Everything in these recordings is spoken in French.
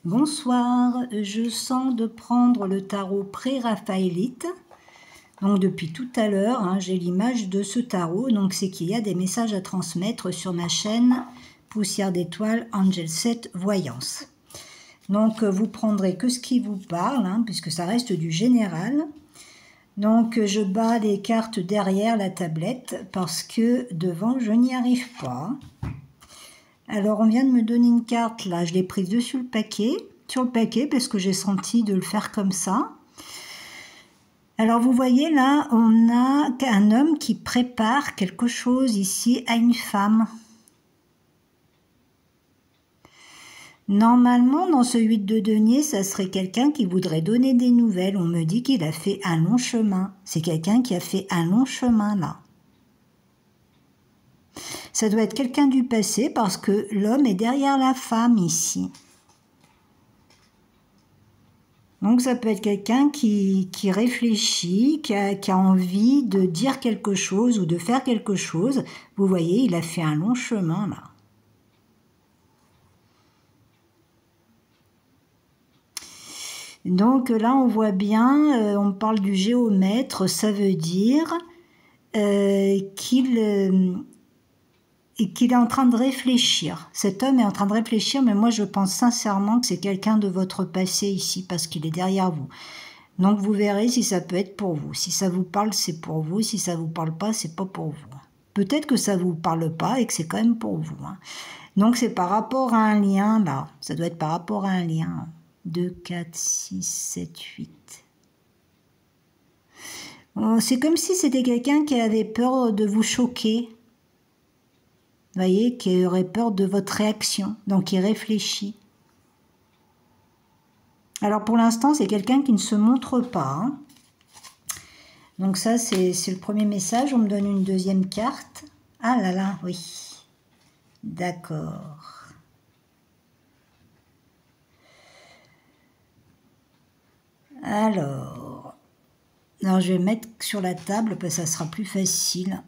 Bonsoir, je sens de prendre le tarot pré-raphaélite. Donc depuis tout à l'heure, j'ai l'image de ce tarot, donc c'est qu'il y a des messages à transmettre sur ma chaîne Poussière d'étoiles Angel 7 Voyance. Donc vous prendrez que ce qui vous parle, puisque ça reste du général. Donc je bats les cartes derrière la tablette parce que devant je n'y arrive pas. Alors on vient de me donner une carte là, je l'ai prise sur le paquet parce que j'ai senti de le faire comme ça. Alors vous voyez là, on a un homme qui prépare quelque chose ici à une femme. Normalement, dans ce 8 de denier, ça serait quelqu'un qui voudrait donner des nouvelles. On me dit qu'il a fait un long chemin. C'est quelqu'un qui a fait un long chemin là. Ça doit être quelqu'un du passé parce que l'homme est derrière la femme ici. Donc ça peut être quelqu'un qui réfléchit, qui a envie de dire quelque chose ou de faire quelque chose. Vous voyez, il a fait un long chemin là. Donc là, on voit bien, on parle du géomètre, ça veut dire qu'il est en train de réfléchir. Cet homme est en train de réfléchir, mais moi je pense sincèrement que c'est quelqu'un de votre passé ici, parce qu'il est derrière vous. Donc vous verrez si ça peut être pour vous. Si ça vous parle, c'est pour vous. Si ça vous parle pas, c'est pas pour vous. Peut-être que ça vous parle pas et que c'est quand même pour vous. Donc c'est par rapport à un lien, là. Ça doit être par rapport à un lien. 2, 4, 6, 7, 8. C'est comme si c'était quelqu'un qui avait peur de vous choquer. Vous voyez, qui aurait peur de votre réaction. Donc il réfléchit. Alors pour l'instant, c'est quelqu'un qui ne se montre pas. Donc ça, c'est le premier message. On me donne une deuxième carte. Ah là là, oui. D'accord. Alors, je vais mettre sur la table parce que ça sera plus facile.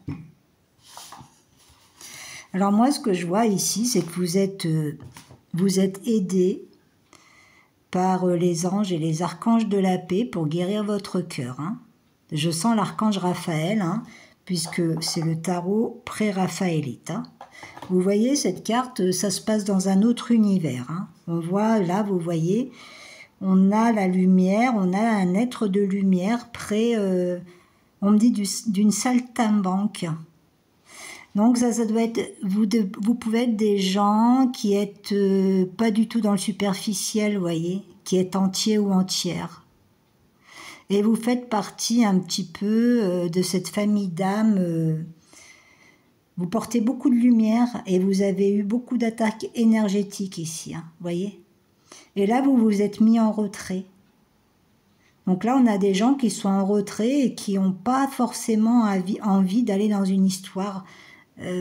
Alors moi, ce que je vois ici, c'est que vous êtes aidé par les anges et les archanges de la paix pour guérir votre cœur. Je sens l'archange Raphaël, puisque c'est le tarot pré-raphaélite. Vous voyez, cette carte, ça se passe dans un autre univers. On voit, là, vous voyez, on a la lumière, on a un être de lumière près, on me dit, d'une saltimbanque. Donc ça doit être, vous pouvez être des gens qui êtes pas du tout dans le superficiel, vous voyez, qui êtes entier ou entière. Et vous faites partie un petit peu de cette famille d'âmes. Vous portez beaucoup de lumière et vous avez eu beaucoup d'attaques énergétiques ici, vous voyez. Et là, vous vous êtes mis en retrait. Donc là, on a des gens qui sont en retrait et qui n'ont pas forcément envie d'aller dans une histoire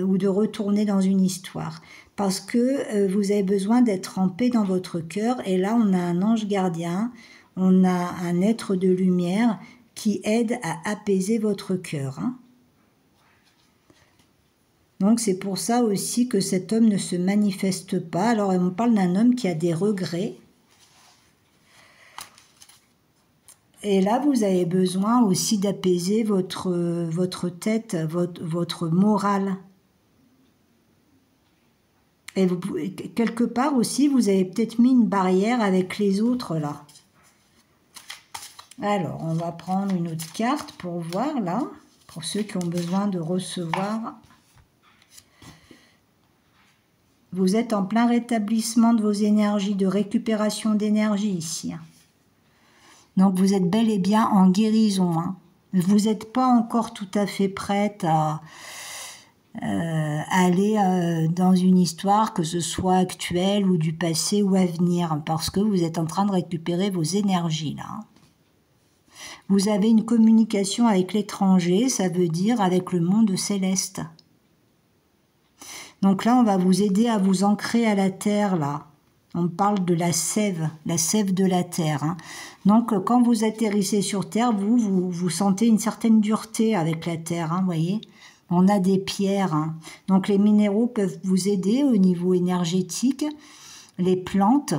ou de retourner dans une histoire. Parce que vous avez besoin d'être en paix dans votre cœur. Et là, on a un ange gardien, on a un être de lumière qui aide à apaiser votre cœur. Donc c'est pour ça aussi que cet homme ne se manifeste pas. Alors on parle d'un homme qui a des regrets. Et là, vous avez besoin aussi d'apaiser votre tête, votre morale. Et quelque part aussi, vous avez peut-être mis une barrière avec les autres là. Alors, on va prendre une autre carte pour voir là, pour ceux qui ont besoin de recevoir. Vous êtes en plein rétablissement de vos énergies, de récupération d'énergie ici. Donc vous êtes bel et bien en guérison. Vous n'êtes pas encore tout à fait prête à aller dans une histoire, que ce soit actuelle ou du passé ou à venir, parce que vous êtes en train de récupérer vos énergies là. Vous avez une communication avec l'étranger, ça veut dire avec le monde céleste. Donc là, on va vous aider à vous ancrer à la terre là. On parle de la sève de la terre. Donc, quand vous atterrissez sur terre, vous sentez une certaine dureté avec la terre, vous voyez. On a des pierres. Donc, les minéraux peuvent vous aider au niveau énergétique. Les plantes,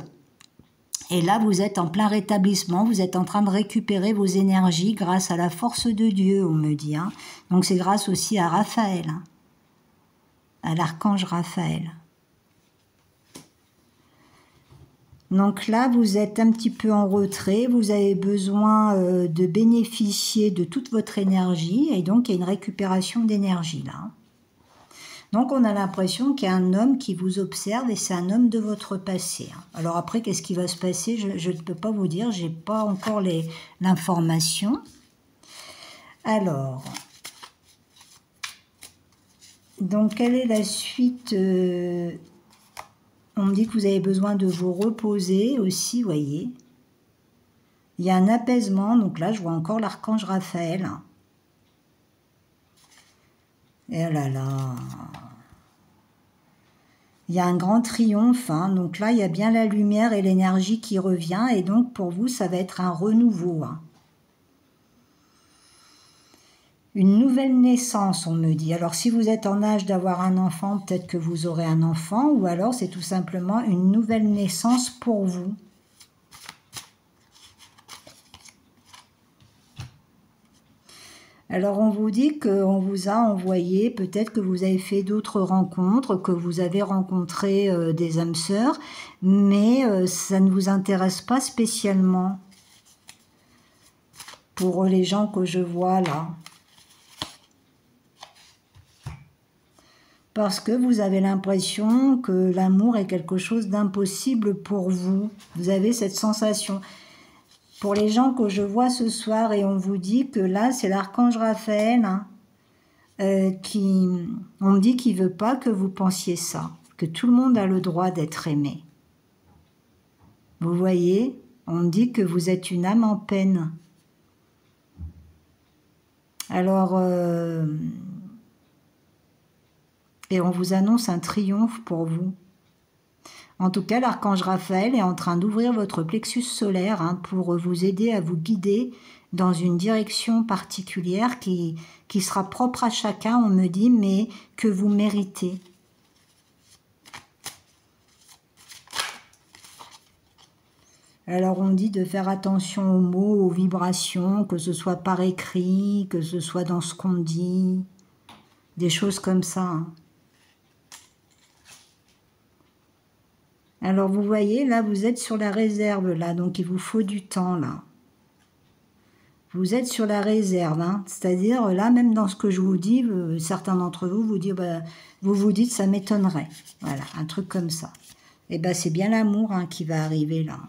Et là, vous êtes en plein rétablissement, vous êtes en train de récupérer vos énergies grâce à la force de Dieu, on me dit. Hein. Donc c'est grâce aussi à Raphaël, hein, à l'archange Raphaël. Donc là, vous êtes un petit peu en retrait, vous avez besoin de bénéficier de toute votre énergie, et donc il y a une récupération d'énergie là. Donc on a l'impression qu'il y a un homme qui vous observe et c'est un homme de votre passé. Alors après, qu'est-ce qui va se passer? Je ne peux pas vous dire, je n'ai pas encore l'information. Alors, donc quelle est la suite? On me dit que vous avez besoin de vous reposer aussi, voyez. Il y a un apaisement, donc là je vois encore l'archange Raphaël. Et là là... Il y a un grand triomphe, hein. Donc là, il y a bien la lumière et l'énergie qui revient, et donc pour vous, ça va être un renouveau. Hein. Une nouvelle naissance, on me dit. Alors si vous êtes en âge d'avoir un enfant, peut-être que vous aurez un enfant, ou alors c'est tout simplement une nouvelle naissance pour vous. Alors on vous dit qu'on vous a envoyé, peut-être que vous avez fait d'autres rencontres, que vous avez rencontré des âmes sœurs, mais ça ne vous intéresse pas spécialement pour les gens que je vois là. Parce que vous avez l'impression que l'amour est quelque chose d'impossible pour vous. Vous avez cette sensation. Pour les gens que je vois ce soir, et on vous dit que là, c'est l'archange Raphaël, hein, on me dit qu'il ne veut pas que vous pensiez ça, que tout le monde a le droit d'être aimé. Vous voyez, on me dit que vous êtes une âme en peine. Alors, et on vous annonce un triomphe pour vous. En tout cas, l'archange Raphaël est en train d'ouvrir votre plexus solaire hein, pour vous aider à vous guider dans une direction particulière qui sera propre à chacun, on me dit, mais que vous méritez. Alors on dit de faire attention aux mots, aux vibrations, que ce soit par écrit, que ce soit dans ce qu'on dit, des choses comme ça. Hein. Alors vous voyez, là vous êtes sur la réserve, là, donc il vous faut du temps, là. Vous êtes sur la réserve, hein, c'est-à-dire là, même dans ce que je vous dis, certains d'entre vous vous disent, bah, vous dites, ça m'étonnerait. Voilà, un truc comme ça. Et bien c'est bien l'amour hein, qui va arriver là.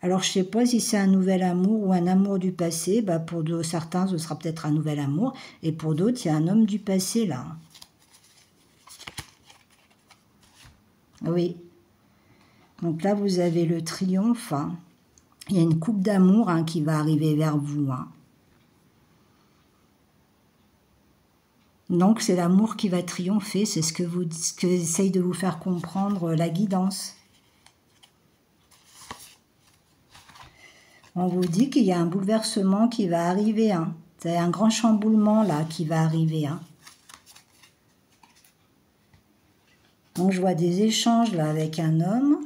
Alors je ne sais pas si c'est un nouvel amour ou un amour du passé, bah, pour certains ce sera peut-être un nouvel amour, et pour d'autres il y a un homme du passé là. Oui. Donc là, vous avez le triomphe. Hein. Il y a une coupe d'amour hein, qui va arriver vers vous. Hein. Donc, c'est l'amour qui va triompher. C'est ce que essaye de vous faire comprendre la guidance. On vous dit qu'il y a un bouleversement qui va arriver. Hein. C'est un grand chamboulement là qui va arriver. Hein. Donc, je vois des échanges là avec un homme.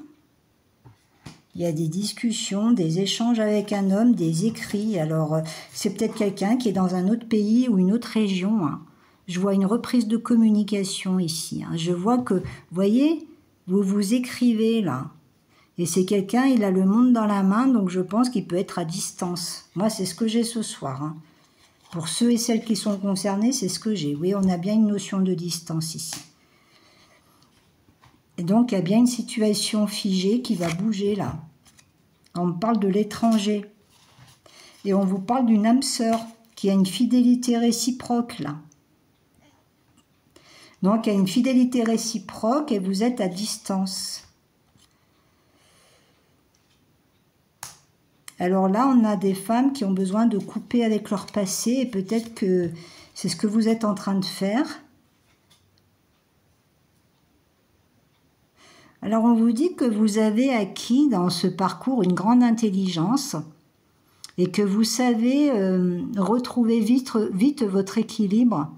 Il y a des discussions, des échanges avec un homme, des écrits. Alors, c'est peut-être quelqu'un qui est dans un autre pays ou une autre région. Hein. Je vois une reprise de communication ici. Hein. Je vois que, vous voyez, vous vous écrivez là. Et c'est quelqu'un, il a le monde dans la main, donc je pense qu'il peut être à distance. Moi, c'est ce que j'ai ce soir. Hein. Pour ceux et celles qui sont concernés, c'est ce que j'ai. Oui, on a bien une notion de distance ici. Et donc, il y a bien une situation figée qui va bouger là. On me parle de l'étranger. Et on vous parle d'une âme sœur qui a une fidélité réciproque là. Donc, il y a une fidélité réciproque et vous êtes à distance. Alors là, on a des femmes qui ont besoin de couper avec leur passé et peut-être que c'est ce que vous êtes en train de faire. Alors on vous dit que vous avez acquis dans ce parcours une grande intelligence et que vous savez retrouver vite votre équilibre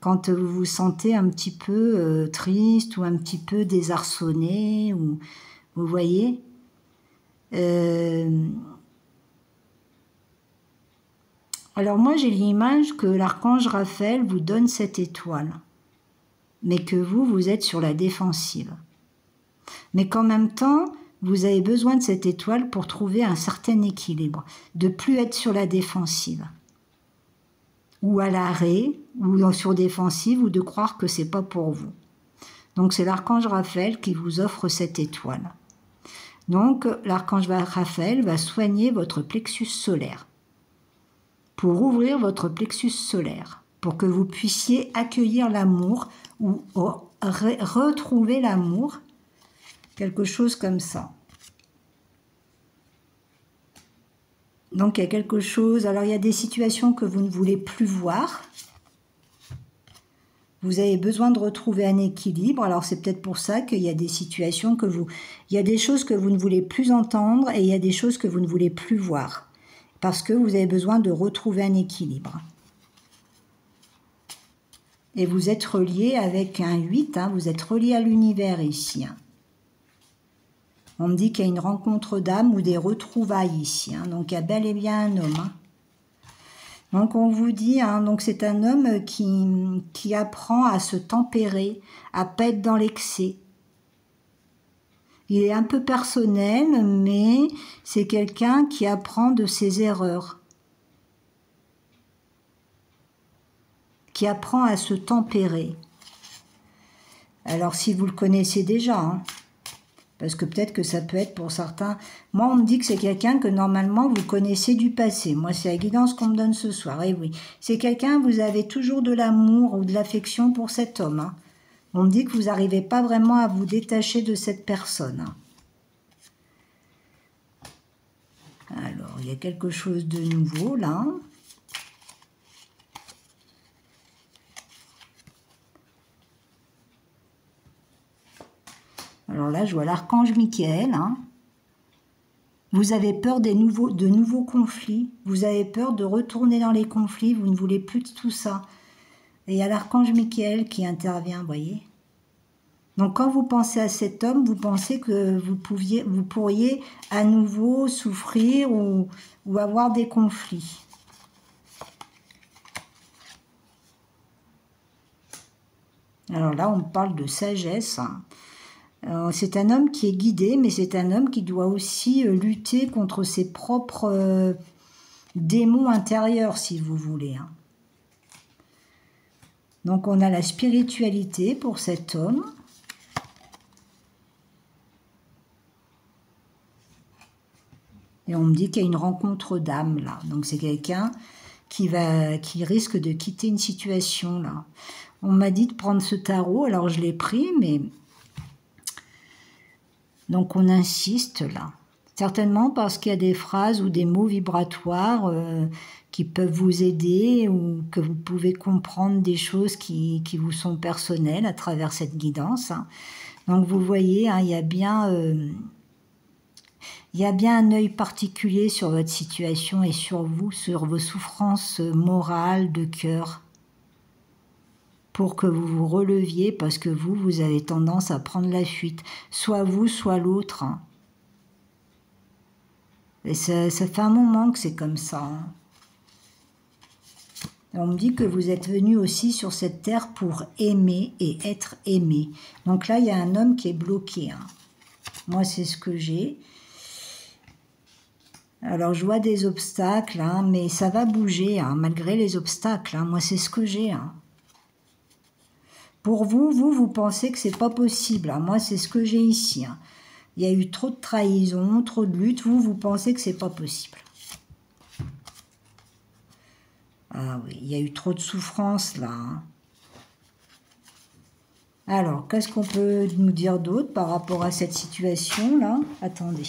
quand vous vous sentez un petit peu triste ou un petit peu désarçonné. Ou, vous voyez, Alors moi j'ai l'image que l'archange Raphaël vous donne cette étoile, mais que vous êtes sur la défensive. Mais qu'en même temps, vous avez besoin de cette étoile pour trouver un certain équilibre, de plus être sur la défensive, ou à l'arrêt, ou sur défensive, ou de croire que c'est pas pour vous. Donc c'est l'archange Raphaël qui vous offre cette étoile. Donc l'archange Raphaël va soigner votre plexus solaire, pour ouvrir votre plexus solaire, pour que vous puissiez accueillir l'amour ou retrouver l'amour, quelque chose comme ça. Donc il y a quelque chose, alors il y a des situations que vous ne voulez plus voir. Vous avez besoin de retrouver un équilibre, alors c'est peut-être pour ça qu'il y a des situations que il y a des choses que vous ne voulez plus entendre et il y a des choses que vous ne voulez plus voir. Parce que vous avez besoin de retrouver un équilibre. Et vous êtes relié avec un 8, hein, vous êtes relié à l'univers ici. Hein. On me dit qu'il y a une rencontre d'âme ou des retrouvailles ici. Hein, donc il y a bel et bien un homme. Hein. Donc on vous dit, hein, donc c'est un homme qui apprend à se tempérer, à pas être dans l'excès. Il est un peu personnel, mais c'est quelqu'un qui apprend de ses erreurs, qui apprend à se tempérer. Alors si vous le connaissez déjà, hein, parce que peut-être que ça peut être pour certains. Moi, on me dit que c'est quelqu'un que normalement vous connaissez du passé. Moi, c'est la guidance qu'on me donne ce soir. Et oui, c'est quelqu'un, vous avez toujours de l'amour ou de l'affection pour cet homme. Hein. On me dit que vous n'arrivez pas vraiment à vous détacher de cette personne. Hein. Alors, il y a quelque chose de nouveau là. Alors là, je vois l'archange Michael. Hein. Vous avez peur de nouveaux conflits. Vous avez peur de retourner dans les conflits. Vous ne voulez plus de tout ça. Et il y a l'archange Michael qui intervient, vous voyez. Donc quand vous pensez à cet homme, vous pensez que vous pourriez à nouveau souffrir ou avoir des conflits. Alors là, on parle de sagesse. C'est un homme qui est guidé, mais c'est un homme qui doit aussi lutter contre ses propres démons intérieurs, si vous voulez. Hein. Donc on a la spiritualité pour cet homme. Et on me dit qu'il y a une rencontre d'âme là. Donc c'est quelqu'un qui risque de quitter une situation là. On m'a dit de prendre ce tarot, alors je l'ai pris, mais donc on insiste là. Certainement parce qu'il y a des phrases ou des mots vibratoires qui peuvent vous aider ou que vous pouvez comprendre des choses qui vous sont personnelles à travers cette guidance. Hein. Donc vous voyez, hein, il y a bien un œil particulier sur votre situation et sur vous, sur vos souffrances morales de cœur, pour que vous vous releviez, parce que vous avez tendance à prendre la fuite, soit vous, soit l'autre. Hein. Et ça fait un moment que c'est comme ça. Hein. On me dit que vous êtes venu aussi sur cette terre pour aimer et être aimé. Donc là, il y a un homme qui est bloqué. Hein. Moi, c'est ce que j'ai. Alors, je vois des obstacles, hein, mais ça va bouger, hein, malgré les obstacles. Hein. Moi, c'est ce que j'ai. Hein. Pour vous pensez que c'est pas possible. Hein. Moi, c'est ce que j'ai ici. Hein. Il y a eu trop de trahison, trop de lutte. Vous pensez que c'est pas possible. Ah oui, il y a eu trop de souffrance, là. Hein. Alors, qu'est-ce qu'on peut nous dire d'autre par rapport à cette situation-là? Attendez.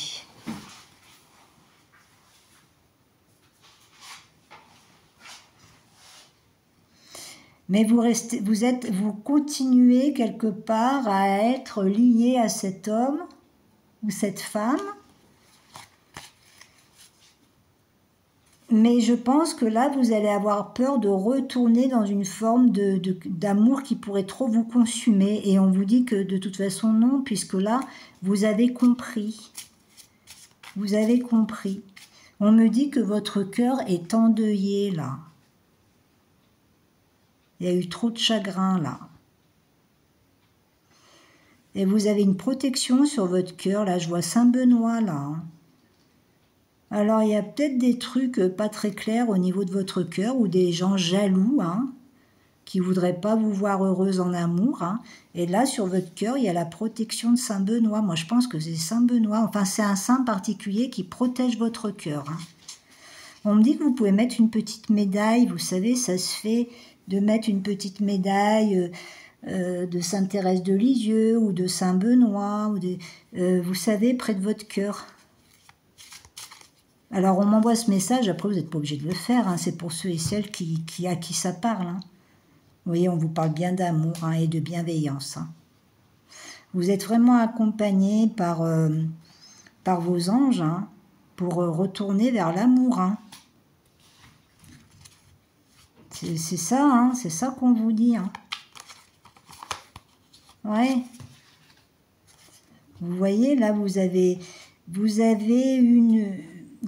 Mais vous continuez quelque part à être lié à cet homme ou cette femme. Mais je pense que là, vous allez avoir peur de retourner dans une forme d'amour qui pourrait trop vous consumer. Et on vous dit que de toute façon, non, puisque là, vous avez compris. Vous avez compris. On me dit que votre cœur est endeuillé, là. Il y a eu trop de chagrin, là. Et vous avez une protection sur votre cœur, là. Je vois Saint-Benoît, là. Alors, il y a peut-être des trucs pas très clairs au niveau de votre cœur, ou des gens jaloux, hein, qui voudraient pas vous voir heureuse en amour, hein. Et là, sur votre cœur, il y a la protection de Saint-Benoît. Moi, je pense que c'est Saint-Benoît. Enfin, c'est un saint particulier qui protège votre cœur, hein. On me dit que vous pouvez mettre une petite médaille. Vous savez, ça se fait de mettre une petite médaille de Sainte Thérèse de Lisieux ou de Saint-Benoît, ou vous savez, près de votre cœur. Alors, on m'envoie ce message. Après, vous n'êtes pas obligé de le faire, hein. C'est pour ceux et celles à qui ça parle, hein. Vous voyez, on vous parle bien d'amour, hein, et de bienveillance, hein. Vous êtes vraiment accompagné par vos anges, hein, pour retourner vers l'amour, hein. C'est ça, hein, c'est ça qu'on vous dit, hein. Ouais. Vous voyez, là, vous avez une...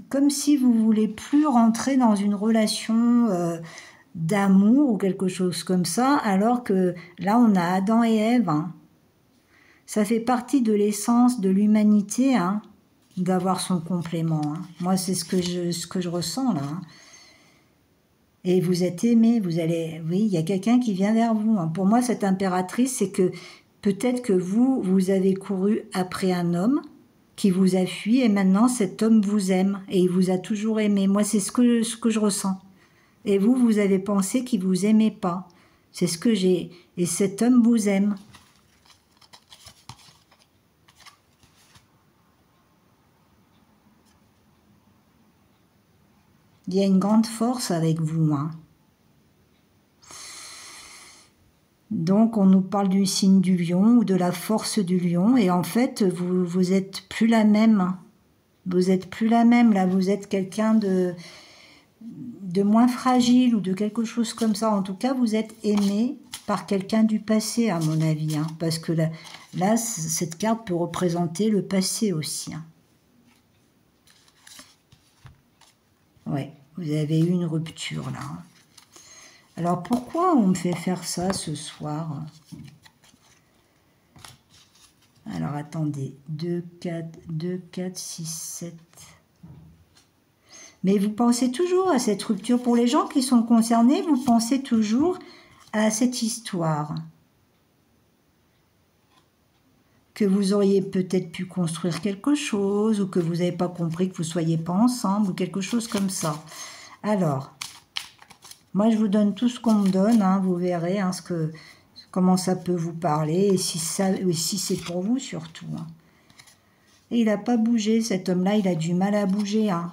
Comme si vous voulez plus rentrer dans une relation d'amour ou quelque chose comme ça, alors que là, on a Adam et Ève, hein. Ça fait partie de l'essence de l'humanité, hein, d'avoir son complément, hein. Moi, c'est ce que je ressens, là, hein. Et vous êtes aimé, vous allez... Oui, il y a quelqu'un qui vient vers vous, hein. Pour moi, cette impératrice, c'est que peut-être que vous avez couru après un homme qui vous a fui, et maintenant, cet homme vous aime, et il vous a toujours aimé. Moi, c'est ce que je ressens. Et vous avez pensé qu'il vous aimait pas. C'est ce que j'ai. Et cet homme vous aime. Il y a une grande force avec vous, hein. Donc, on nous parle du signe du lion ou de la force du lion. Et en fait, vous êtes plus la même. Vous êtes plus la même. Là, vous êtes quelqu'un de moins fragile ou de quelque chose comme ça. En tout cas, vous êtes aimé par quelqu'un du passé, à mon avis, hein. Parce que là, cette carte peut représenter le passé aussi, hein. Ouais, vous avez eu une rupture, là, hein. Alors, pourquoi on me fait faire ça ce soir? Alors, attendez. 2, 4, 6, 7. Mais vous pensez toujours à cette rupture. Pour les gens qui sont concernés, vous pensez toujours à cette histoire. Que vous auriez peut-être pu construire quelque chose, ou que vous n'avez pas compris que vous ne soyez pas ensemble, ou quelque chose comme ça. Alors... Moi, je vous donne tout ce qu'on me donne, hein, vous verrez, hein, comment ça peut vous parler, et si c'est pour vous surtout, hein. Et il n'a pas bougé, cet homme-là, il a du mal à bouger, hein.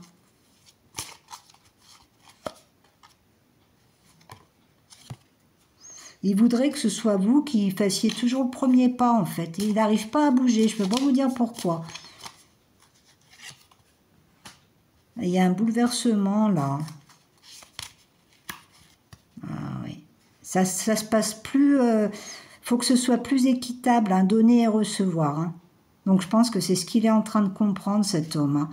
Il voudrait que ce soit vous qui fassiez toujours le premier pas, en fait. Et il n'arrive pas à bouger, je ne peux pas vous dire pourquoi. Il y a un bouleversement, là. Ah oui. Ça se passe plus... faut que ce soit plus équitable, hein, donner et recevoir, hein. Donc je pense que c'est ce qu'il est en train de comprendre, cet homme, hein.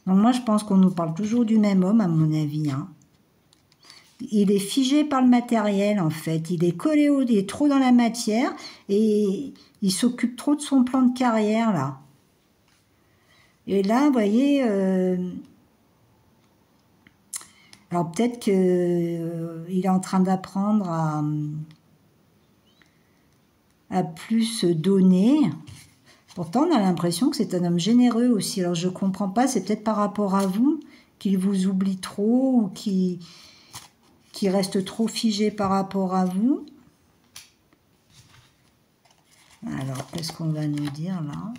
Donc moi, je pense qu'on nous parle toujours du même homme, à mon avis, hein. Il est figé par le matériel, en fait. Il est collé il est trop dans la matière, et il s'occupe trop de son plan de carrière, là. Et là, vous voyez... alors peut-être qu'il est en train d'apprendre à plus donner. Pourtant, on a l'impression que c'est un homme généreux aussi. Alors je ne comprends pas, c'est peut-être par rapport à vous qu'il vous oublie trop, ou qu'il reste trop figé par rapport à vous. Alors, qu'est-ce qu'on va nous dire là?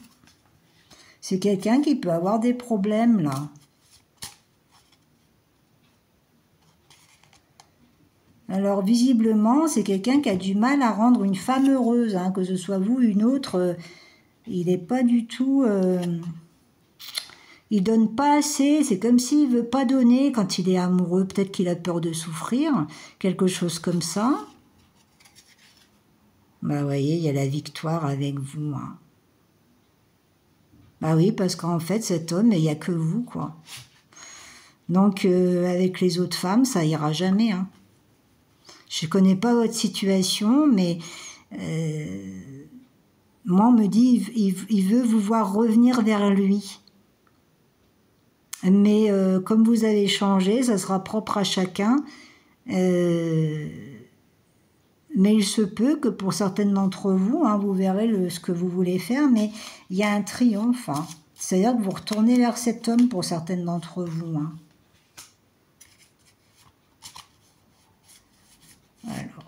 C'est quelqu'un qui peut avoir des problèmes là. Alors, visiblement, c'est quelqu'un qui a du mal à rendre une femme heureuse, hein, que ce soit vous ou une autre. Il n'est pas du tout... il donne pas assez. C'est comme s'il veut pas donner quand il est amoureux. Peut-être qu'il a peur de souffrir. Quelque chose comme ça. Bah, vous voyez, il y a la victoire avec vous, hein. Bah oui, parce qu'en fait, cet homme, il n'y a que vous, quoi. Donc, avec les autres femmes, ça ira jamais, hein. Je ne connais pas votre situation, mais moi, on me dit, il veut vous voir revenir vers lui. Mais comme vous avez changé, ça sera propre à chacun. Mais il se peut que pour certaines d'entre vous, hein, vous verrez ce que vous voulez faire, mais il y a un triomphe. Hein. C'est-à-dire que vous retournez vers cet homme pour certaines d'entre vous. Hein. Alors,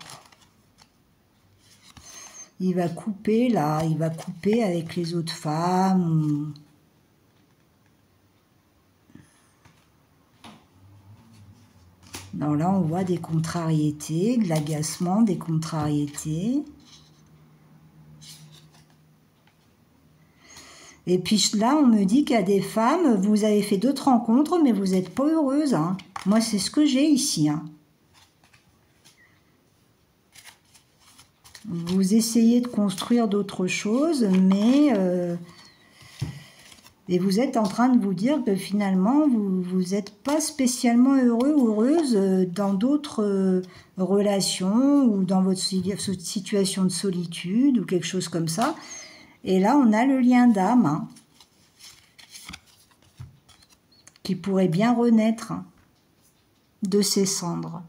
il va couper là, il va couper avec les autres femmes. Non, là, on voit des contrariétés, de l'agacement, des contrariétés. Et puis là, on me dit qu'il y a des femmes, vous avez fait d'autres rencontres, mais vous n'êtes pas heureuse. Hein. Moi, c'est ce que j'ai ici. Hein. Vous essayez de construire d'autres choses, mais... et vous êtes en train de vous dire que finalement, vous n'êtes pas spécialement heureux ou heureuse dans d'autres relations ou dans votre situation de solitude ou quelque chose comme ça. Et là, on a le lien d'âme hein, qui pourrait bien renaître hein, de ses cendres.